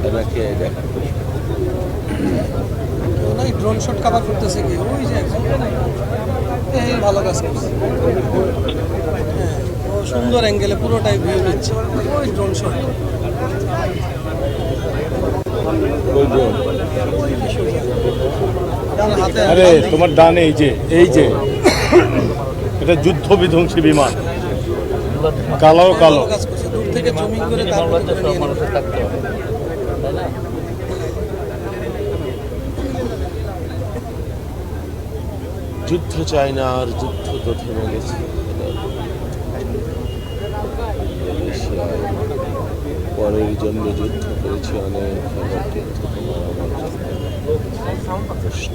এনাকে দেখা ওই ড্রোন শট কভার করতেছে কি ওই যে এই ভালো কাজ করছে। হ্যাঁ ও সুন্দর অ্যাঙ্গেলে পুরোটাই ভিউ নিচ্ছে ওই ড্রোন শট। আরে তোমার ডানে এই যে এটা যুদ্ধ বিধ্বংসী বিমান, কালো কালো। কাজ করছে দূর থেকে জুমিং করে মানুষের থাকতে হবে, তাই না? যুদ্ধ চাই না, আর যুদ্ধ তো থেমে গেছে। পরের জন্য যুদ্ধ করেছি অনেক, কিন্তু তোমার আমার প্রশ্ন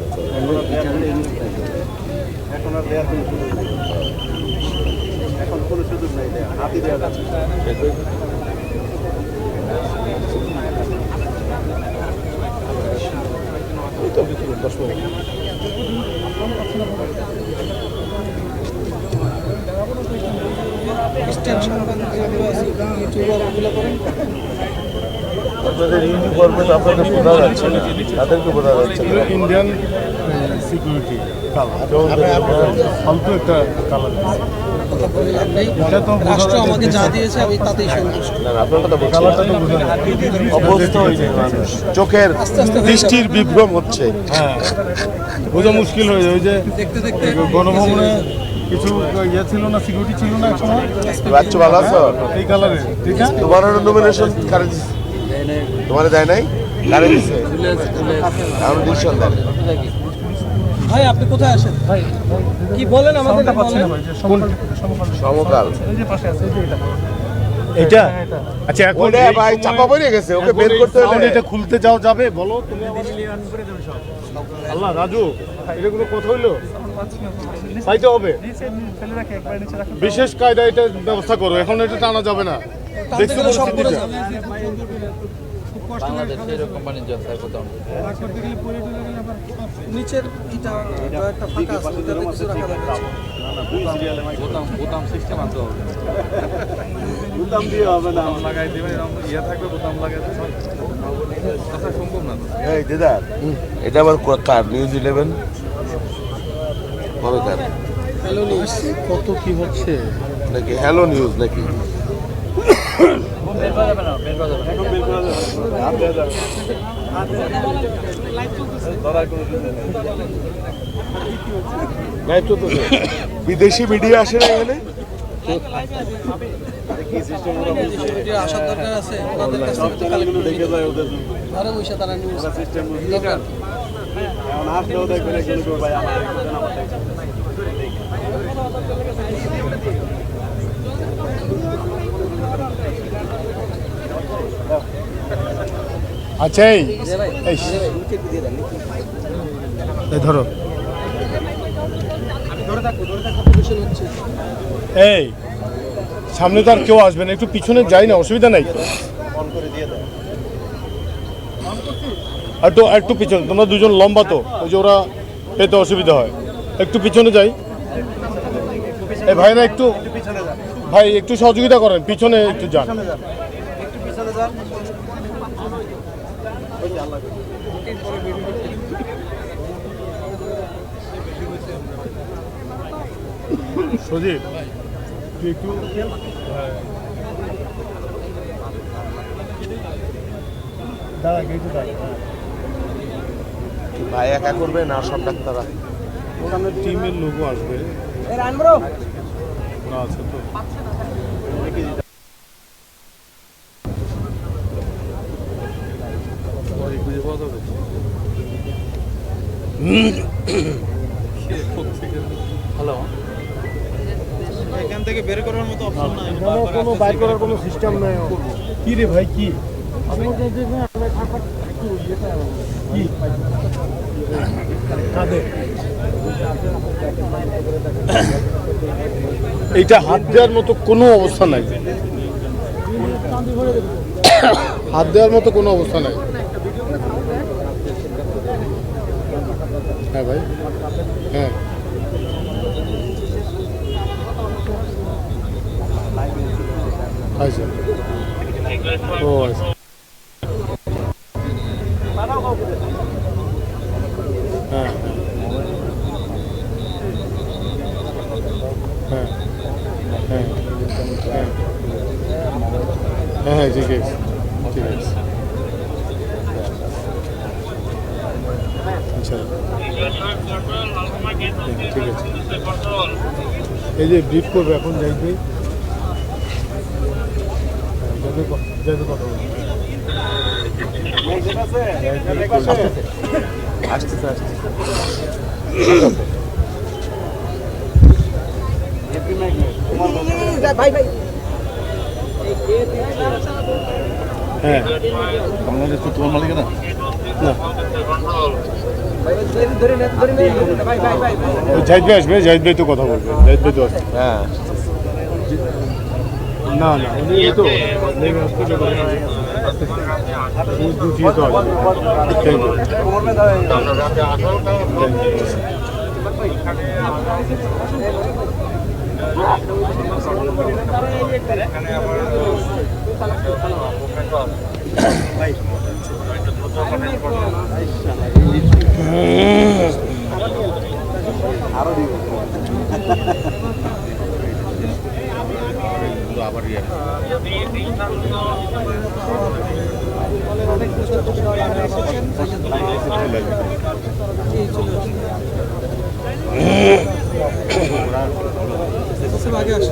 এখন আর দেওয়ার কোনো সুযোগ নেই, এখন কোনো সুযোগ নেই, হাতি দেওয়া যাচ্ছে। আপনাদের ইউনিফর্মে তো আপনাদের বোঝা যাচ্ছে না, তাদেরকে বোঝা যাচ্ছে না। ইন্ডিয়ান সিকিউরিটি ফালতু একটা কালার। রাষ্ট্র আমাকে যা দিয়েছে আমি তাতেই সন্তুষ্ট। না, আপনার কথা বলছি, অবস্থা হয়েছে মানুষ চোখের দৃষ্টির বিভ্রম হচ্ছে। হ্যাঁ, বোঝা মুশকিল হয়ে যায়। ওই যে দেখতে দেখতে গণভবনে কিছু ইয়ে ছিল না, সিকিউরিটি ছিল না এক সময়, বাচ্চা ভালো আছো? এই কালারের। ঠিক আছে, তোমার নমিনেশন কারে দিছে? তোমার দেয় নাই? কারে দিছে? আমি ডিসিশন দেন। ভাই আপনি কোথায় আসেন ভাই, কি বলেন আমাদের বলেন। সমকাল এটা আচ্ছা, এখন ওরে ভাই চাপা পড়ে গেছে, ওকে বের করতে হলে এটা খুলতে যাও যাবে বলো তুমি? আল্লাহ রাজু, এগুলো কথা হইলো পাইতে হবে, বিশেষ কায়দা এটা ব্যবস্থা করো, এখন এটা টানা যাবে না। দেখছো পরিস্থিতিটা? নিচের ইটা একটা ফাঁকা আছে, ওটাতে কিছু রাখা যাচ্ছে। বোতাম সিস্টেম আনতে হবে, বোতাম দিয়ে হবে না, লাগাই দিবে ইয়ে থাকবে, বোতাম লাগাই সম্ভব না। এই দিদা, এটা আবার কার নিউজ 11 কবে কার হ্যালো নিউজ কত কি হচ্ছে নাকি? হ্যালো নিউজ নাকি? বিদেশি মিডিয়া আসে না এখানে? আসার দরকার আছে, ওনাদের কাছ থেকে তো কালেক্ট করে নিতে হবে। ঘরে বসে তারা নিউজ দরকার। এখন আসলেও দেখবেন এগুলো ভাই আমাদের আচ্ছা, এই ধরো, এই সামনে তো আর কেউ আসবে না, একটু পিছনে যাই না, অসুবিধা নাই। একটু পিছনে, তোমরা দুজন লম্বা তো, ওই যে ওরা পেতে অসুবিধা হয়, একটু পিছনে যাই। এই ভাইরা একটু, ভাই একটু সহযোগিতা করেন, পিছনে একটু যান। সজীব তুই একটু ভাই একা করবে না সব ডাক্তাররা? ওখানে টিমের লোক আসবে, ওরা আছে তো। হ্যালো, এখান থেকে বের করার মতো অপশন নাই, কোনো বাইর করার কোনো সিস্টেম নাই। কি রে ভাই, কি এইটা হাত দেওয়ার মতো কোনো অবস্থা নাই, হাত দেওয়ার মতো কোনো অবস্থা নাই। হ্যাঁ ভাই, হ্যাঁ আচ্ছা, ও আচ্ছা। হ্যাঁ হ্যাঁ ঠিক আছে ঠিক আছে ইনশাআল্লাহ ঠিক আছে এই যে ব্রিফ করবে এখন যাইবে যাইবে কথা বলবে আসতেছে হ্যাঁ বাংলাদেশ তো তোমার মালিক না না জাহিদ ভাই আসবে জাহিদ ভাই তো কথা বলবে জাহিদ ভাই তো আসবে হ্যাঁ না না উনি এই তো দুটিয়ে তো আসবে থ্যাংক ইউ আবার আগে আসছে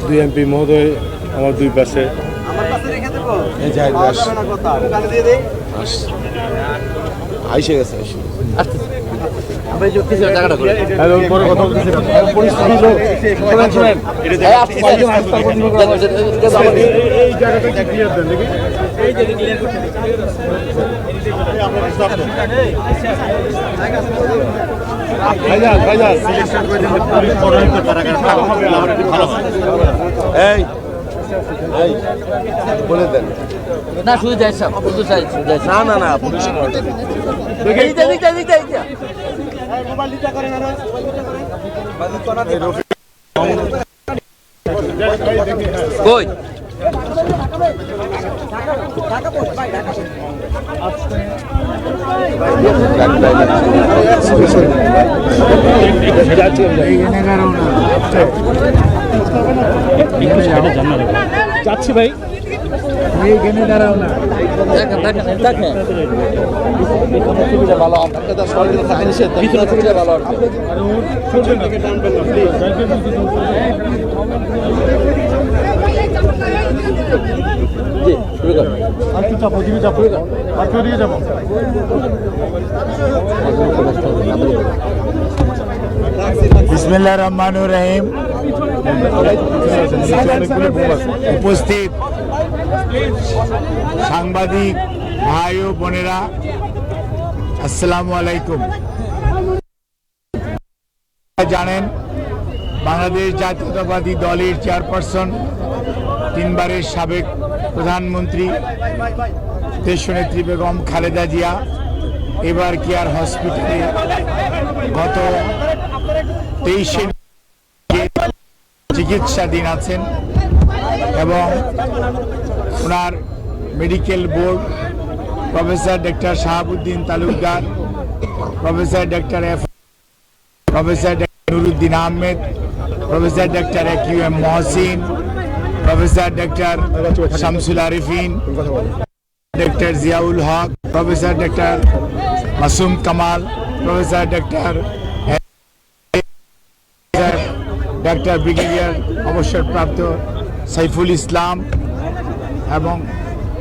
দুই এমপি মহোদয় আমার দুই পাশে এই জাহিদ ভাই আইসে গেছে হ্যালো পরে কথা বলতেছি এই জায়গাটা ক্লিয়ার দেন দেখি এই এই বলে দেন না শুধু যাই সব শুধু যাই না না না পুলিশ কই যাচ্ছি ভাই দেখেন দেখেন দেখেন ভালো ভালো জি শুরু কর আর কি চাপো দিকে চাপো আর কেউ দিকে যাবো বিসমিল্লাহির রহমানির রহিম। উপস্থিত সাংবাদিক ভাই ও বোনেরা, আসসালামু আলাইকুম। জানেন বাংলাদেশ জাতীয়তাবাদী দলের চেয়ারপারসন, তিনবারের সাবেক প্রধানমন্ত্রী দেশনেত্রী বেগম খালেদা জিয়া এবার কেয়ার হসপিটালে গত 23 চিকিৎসাধীন আছেন এবং ওনার medical board professor doctor Shahabuddin Talukder, professor doctor professor Nuruddin Ahmed, professor doctor AQM Mohsin, professor doctor Shamsul Arefin, doctor Ziaul Haque, professor doctor Masum Kamal, professor doctor brigadier অবসরপ্রাপ্ত সাইফুল ইসলাম এবং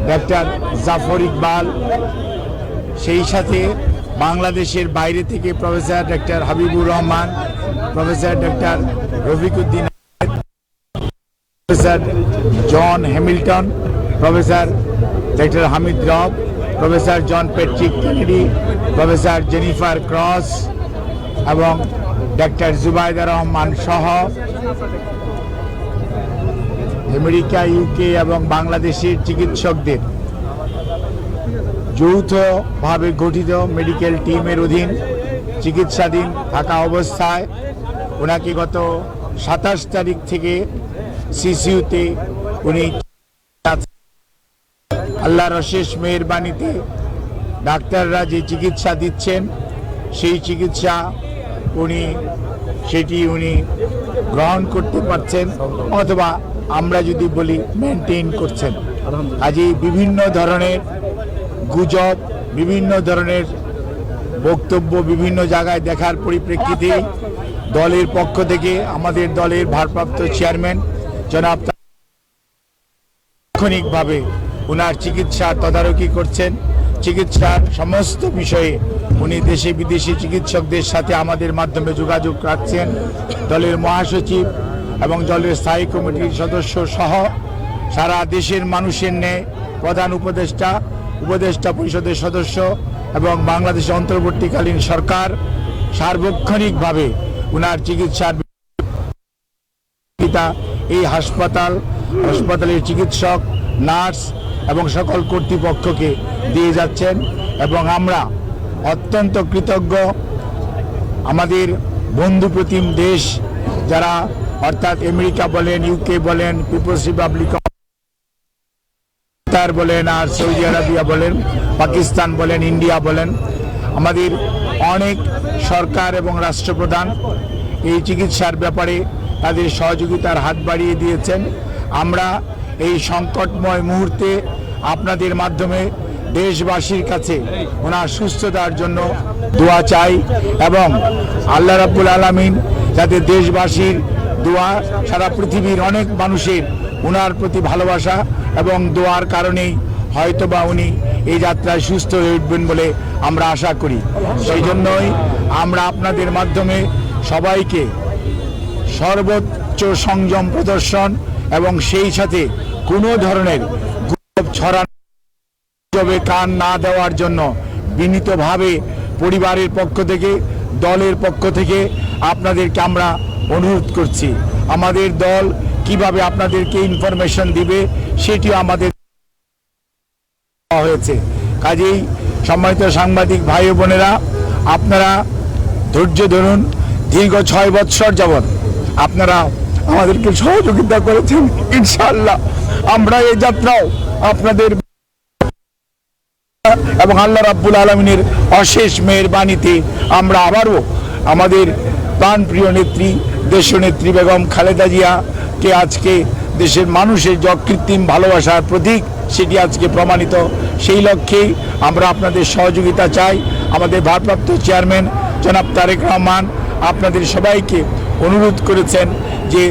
ডক্টর জাফর ইকবাল, সেই সাথে বাংলাদেশের বাইরে থেকে professor doctor Habibur Rahman, professor doctor Rafiquddin, professor John Hamilton, professor doctor Hamid Rab, professor John Patrick Kennedy, professor Jennifer Cross এবং doctor Zubaida Rahman সহ America, UK এবং বাংলাদেশের চিকিৎসকদের যৌথভাবে গঠিত মেডিকেল টিমের অধীন চিকিৎসাধীন থাকা অবস্থায় ওনাকে গত 27 তারিখ থেকে সিসিইউতে উনি আল্লাহর অশেষ মেহেরবানিতে ডাক্তাররা যে চিকিৎসা দিচ্ছেন সেই চিকিৎসা সেটি উনি গ্রহণ করতে পারছেন, অথবা আমরা যদি বলি মেনটেন করছেন। কাজেই বিভিন্ন ধরনের গুজব, বিভিন্ন ধরনের বক্তব্য বিভিন্ন জায়গায় দেখার পরিপ্রেক্ষিতে দলের পক্ষ থেকে আমাদের দলের ভারপ্রাপ্ত চেয়ারম্যান জনাব তাৎক্ষণিকভাবে ওনার চিকিৎসার তদারকি করছেন। চিকিৎসার সমস্ত বিষয়ে উনি দেশে বিদেশি চিকিৎসকদের সাথে আমাদের মাধ্যমে যোগাযোগ রাখছেন। দলের মহাসচিব এবং দলের স্থায়ী কমিটির সদস্য সহ সারা দেশের মানুষের ন্যায় প্রধান উপদেষ্টা পরিষদের সদস্য এবং বাংলাদেশের অন্তর্বর্তীকালীন সরকার সার্বক্ষণিকভাবে ওনার চিকিৎসার এই হাসপাতালের চিকিৎসক, নার্স এবং সকল কর্তৃপক্ষকে দিয়ে যাচ্ছেন এবং আমরা অত্যন্ত কৃতজ্ঞ। আমাদের বন্ধুপ্রতিম দেশ যারা, অর্থাৎ আমেরিকা বলেন, ইউকে বলেন, পিপলস রিপাবলিক বলেন, আর সৌদি আরবিয়া বলেন, পাকিস্তান বলেন, ইন্ডিয়া বলেন, আমাদের অনেক সরকার এবং রাষ্ট্রপ্রধান এই চিকিৎসার ব্যাপারে তাদের সহযোগিতার হাত বাড়িয়ে দিয়েছেন। আমরা এই সংকটময় মুহূর্তে আপনাদের মাধ্যমে দেশবাসীর কাছে ওনার সুস্থতার জন্য দোয়া চাই এবং আল্লাহ রাব্বুল আলামিন যাতে দেশবাসীর দোয়া, সারা পৃথিবীর অনেক মানুষের ওনার প্রতি ভালোবাসা এবং দোয়ার কারণেই হয়তোবা উনি এই যাত্রায় সুস্থ হয়ে উঠবেন বলে আমরা আশা করি। সেই জন্যই আমরা আপনাদের মাধ্যমে সবাইকে সর্বোচ্চ সংযম প্রদর্শন এবং সেই সাথে কোনো ধরনের গুজব ছড়ানো কান না দেওয়ার জন্য বিনীতভাবে পরিবারের পক্ষ থেকে, দলের পক্ষ থেকে আপনাদেরকে আমরা অনুরোধ করছি। আমাদের দল কিভাবে আপনাদেরকে ইনফরমেশন দিবে সেটিও আমাদের হয়েছে। কাজেই সম্মানিত সাংবাদিক ভাই ও বোনেরা, আপনারা ধৈর্য ধরুন। দীর্ঘ 6 বৎসর যাবৎ আপনারা আমাদেরকে সহযোগিতা করেছেন। ইনশাআল্লাহ আমরা এই যাত্রাও আপনাদের এবং আল্লাহ রাব্বুল আলামিনের অশেষ মেহেরবানিতে আমরা আবারও আমাদের প্রাণপ্রিয় নেত্রী, দেশনেত্রী বেগম খালেদা জিয়াকে আজকে দেশের মানুষের যে অকৃত্রিম ভালোবাসার প্রতীক সেটি আজকে প্রমাণিত। সেই লক্ষ্যেই আমরা আপনাদের সহযোগিতা চাই। আমাদের ভারপ্রাপ্ত চেয়ারম্যান জনাব তারেক রহমান আপনাদের সবাইকে অনুরোধ করেছেন যে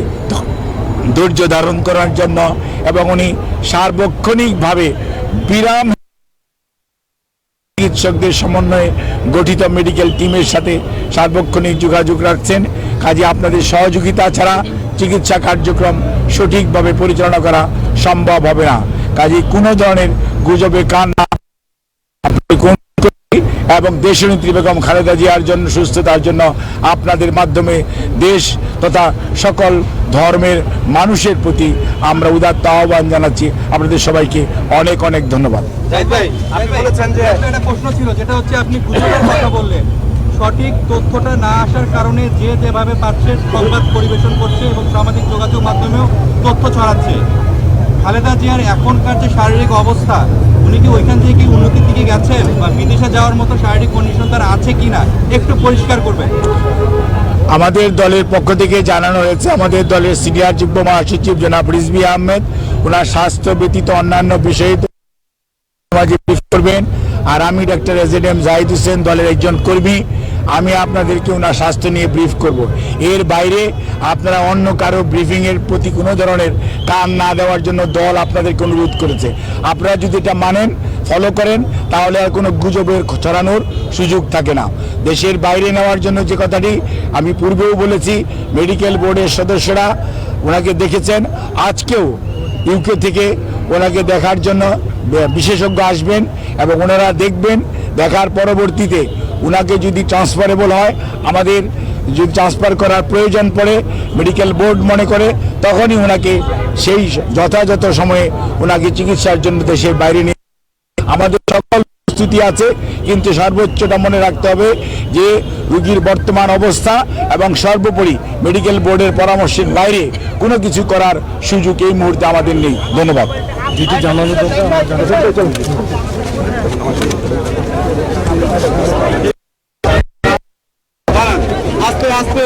ধৈর্য ধারণ করার জন্য এবং উনি সার্বক্ষণিকভাবে বিরাম চিকিৎসকদের সমন্বয়ে গঠিত মেডিকেল টিমের সাথে সার্বক্ষণিক যোগাযোগ রাখছেন। কাজে আপনাদের সহযোগিতা ছাড়া চিকিৎসা কার্যক্রম সঠিকভাবে পরিচালনা করা সম্ভব হবে না। কাজে কোনো ধরনের গুজবে কান না এবং দেশনেত্রী বেগম খালেদা জিয়ার জন্য সুস্থতার জন্য আপনাদের মাধ্যমে দেশ তথা সকল ধর্মের মানুষের প্রতি আমরা উদাত্ত আহ্বান জানাচ্ছি। আপনাদের সবাইকে অনেক অনেক ধন্যবাদ। একটা প্রশ্ন ছিল, যেটা হচ্ছে আপনি গুজবের কথা বললেন, সঠিক তথ্যটা না আসার কারণে যে যেভাবে পাচ্ছে সংবাদ পরিবেশন করছে এবং সামাজিক যোগাযোগ মাধ্যমেও তথ্য ছড়াচ্ছে। খালেদা জিয়ার এখনকার যে শারীরিক অবস্থা, উনি কি ওইখান থেকে উন্নতির দিকে গেছেন বা বিদেশে যাওয়ার মতো শারীরিক কন্ডিশন তার আছে কিনা একটু পরিষ্কার করবেন। আমাদের দলের পক্ষ থেকে জানানো হয়েছে, আমাদের দলের সিনিয়র যুগ্ম মহাসচিব জনাব রিজভী আহমেদ ওনার স্বাস্থ্য ব্যতীত অন্যান্য বিষয়ে করবেন। আর আমি ডাক্তার এজেডএম জাহিদ হোসেন, দলের একজন কর্মী, আমি আপনাদেরকে ওনার স্বাস্থ্য নিয়ে ব্রিফ করব। এর বাইরে আপনারা অন্য কারো ব্রিফিংয়ের প্রতি কোনো ধরনের কান না দেওয়ার জন্য দল আপনাদেরকে অনুরোধ করেছে। আপনারা যদি এটা মানেন, ফলো করেন, তাহলে আর কোনো গুজবের ছড়ানোর সুযোগ থাকে না। দেশের বাইরে নেওয়ার জন্য যে কথাটি আমি পূর্বেও বলেছি, মেডিকেল বোর্ডের সদস্যরা ওনাকে দেখেছেন। আজকেও ইউকে থেকে ওনাকে দেখার জন্য বিশেষজ্ঞ আসবেন এবং ওনারা দেখবেন। দেখার পরবর্তীতে ওনাকে যদি ট্রান্সফারেবল হয়, আমাদের যদি ট্রান্সফার করার প্রয়োজন পড়ে মেডিকেল বোর্ড মনে করে, তখনই ওনাকে সেই যথাযথ সময়ে ওনাকে চিকিৎসার জন্য দেশের বাইরে নিয়ে আমাদের সকল প্রস্তুতি আছে, কিন্তু সর্বোচ্চটা মনে রাখতে হবে যে রোগীর বর্তমান অবস্থা এবং সর্বোপরি মেডিকেল বোর্ডের পরামর্শের বাইরে কোনো কিছু করার সুযোগ এই মুহূর্তে আমাদের নেই। ধন্যবাদ। যেটি জানানো দরকার আস্তে আস্তে